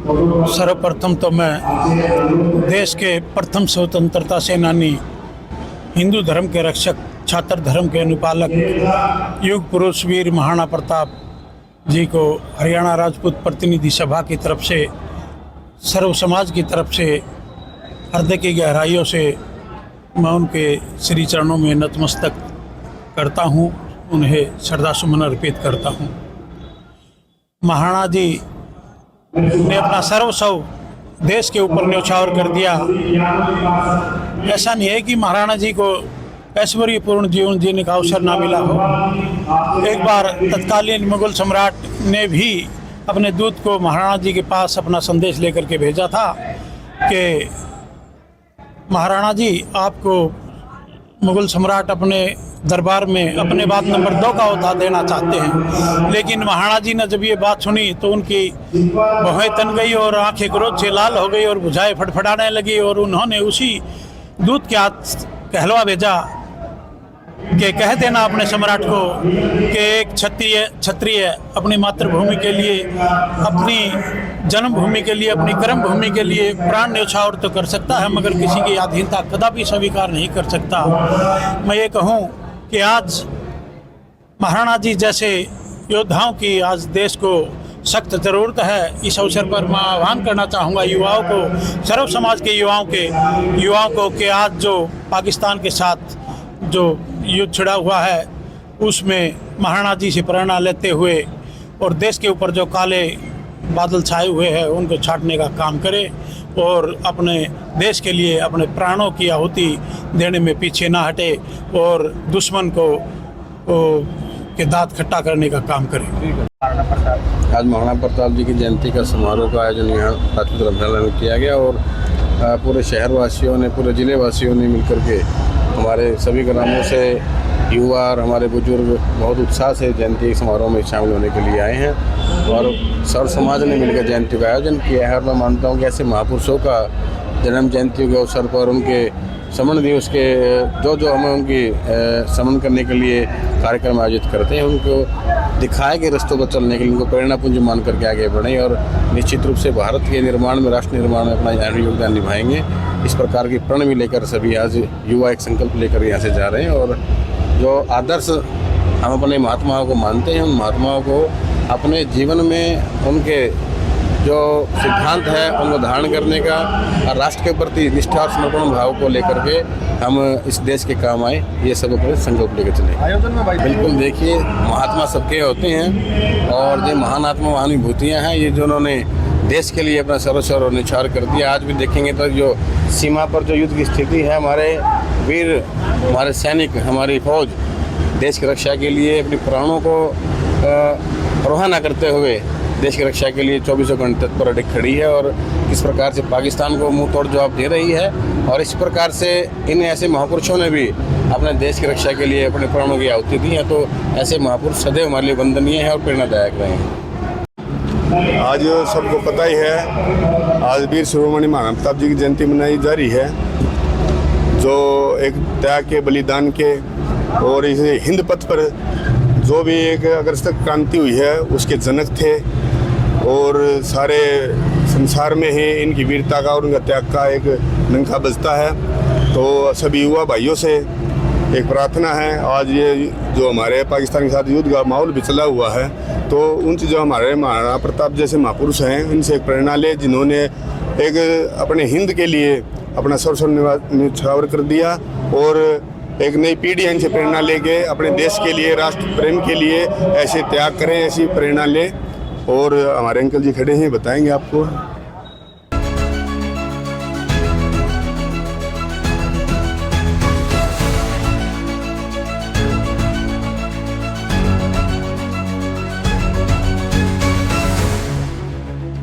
सर्वप्रथम तो मैं देश के प्रथम स्वतंत्रता सेनानी, हिंदू धर्म के रक्षक, छात्र धर्म के अनुपालक, युग पुरुष वीर महाराणा प्रताप जी को हरियाणा राजपूत प्रतिनिधि सभा की तरफ से, सर्व समाज की तरफ से हृदय की गहराइयों से मैं उनके श्री चरणों में नतमस्तक करता हूँ, उन्हें श्रद्धासुमन अर्पित करता हूँ। महाराणा जी ने अपना सर्वस्व देश के ऊपर न्यौछावर कर दिया। ऐसा नहीं है कि महाराणा जी को ऐश्वर्यपूर्ण जीवन जीने का अवसर ना मिला हो। एक बार तत्कालीन मुगल सम्राट ने भी अपने दूत को महाराणा जी के पास अपना संदेश लेकर के भेजा था कि महाराणा जी, आपको मुगल सम्राट अपने दरबार में अपने बात नंबर 2 का ओहदा देना चाहते हैं। लेकिन महाराणा जी ने जब ये बात सुनी तो उनकी भौहें तन गई और आंखें क्रोध से लाल हो गई और भुजाएं फड़फड़ाने लगी, और उन्होंने उसी दूत के हाथ कहलवा भेजा कि कह देना अपने सम्राट को कि एक क्षत्रिय अपनी मातृभूमि के लिए, अपनी जन्मभूमि के लिए, अपनी कर्म भूमि के लिए प्राण न्यौछावर तो कर सकता है, मगर किसी की अधीनता कदापि स्वीकार नहीं कर सकता। मैं ये कहूँ कि आज महाराणा जी जैसे योद्धाओं की आज देश को सख्त ज़रूरत है। इस अवसर पर मैं आह्वान करना चाहूँगा युवाओं को, सर्व समाज के युवाओं को कि आज जो पाकिस्तान के साथ जो युद्ध छिड़ा हुआ है उसमें महाराणा जी से प्रेरणा लेते हुए और देश के ऊपर जो काले बादल छाए हुए हैं उनको छाटने का काम करे और अपने देश के लिए अपने प्राणों की आहुति देने में पीछे ना हटे और दुश्मन को के दांत खट्टा करने का काम करे। आज महाराणा प्रताप जी की जयंती का समारोह का आयोजन यहाँ राजपूत धर्मशाला में किया गया और पूरे शहरवासियों ने, पूरे ज़िले वासियों ने मिलकर के, हमारे सभी ग्रामों से युवा और हमारे बुजुर्ग बहुत उत्साह से जयंती समारोह में शामिल होने के लिए आए हैं और सर्व समाज ने मिलकर जयंती का आयोजन किया है। और मैं मानता हूँ कि ऐसे महापुरुषों का जन्म जयंती के अवसर पर उनके समन दिवस के जो हमें उनकी समन करने के लिए कार्यक्रम आयोजित करते हैं, उनको दिखाए गए रस्तों पर चलने के लिए उनको प्रेरणा पुंज मान करके आगे बढ़ें और निश्चित रूप से भारत के निर्माण में, राष्ट्र निर्माण में अपना योगदान निभाएंगे। इस प्रकार की प्रण भी लेकर सभी आज युवा एक संकल्प लेकर यहाँ से जा रहे हैं और जो आदर्श हम अपने महात्माओं को मानते हैं, उन महात्माओं को अपने जीवन में उनके जो सिद्धांत है उनको धारण करने का और राष्ट्र के प्रति निष्ठा और समर्पण भाव को लेकर के हम इस देश के काम आए, ये सब अपने संकल्प लेकर चले आयोजन में। भाई बिल्कुल देखिए, महात्मा सबके होते हैं और जो महान आत्मा, महान विभूतियाँ हैं, ये जो उन्होंने देश के लिए अपना सर्वस्व न्यौछावर कर दिया। आज भी देखेंगे तो जो सीमा पर जो युद्ध की स्थिति है, हमारे वीर, हमारे सैनिक, हमारी फौज देश की रक्षा के लिए अपने प्राणों को परवाह न करते हुए देश की रक्षा के लिए 24 घंटे तत्पर अटक खड़ी है और किस प्रकार से पाकिस्तान को मुंह तोड़ जवाब दे रही है। और इस प्रकार से इन ऐसे महापुरुषों ने भी अपने देश की रक्षा के लिए अपने प्राणों की आहुति दी है। तो ऐसे महापुरुष सदैव हमारे लिए वंदनीय है और प्रेरणादायक रहे हैं। आज सबको पता ही है, आज वीर शिरोमणि महाराणा प्रताप जी की जयंती मनाई जा रही है, जो एक त्याग के, बलिदान के और इस हिंद पथ पर जो भी एक अगस्त क्रांति हुई है उसके जनक थे और सारे संसार में ही इनकी वीरता का और उनका त्याग का एक डंका बजता है। तो सभी युवा भाइयों से एक प्रार्थना है, आज ये जो हमारे पाकिस्तान के साथ युद्ध का माहौल भी चला हुआ है, तो उनसे जो हमारे महाराणा प्रताप जैसे महापुरुष हैं इनसे एक प्रेरणा ले, जिन्होंने एक अपने हिंद के लिए अपना सर्वस्व न्यौछावर कर दिया और एक नई पीढ़ी इनसे प्रेरणा लेके अपने देश के लिए, राष्ट्र प्रेम के लिए ऐसे त्याग करें, ऐसी प्रेरणा ले। और हमारे अंकल जी खड़े हैं, बताएंगे आपको।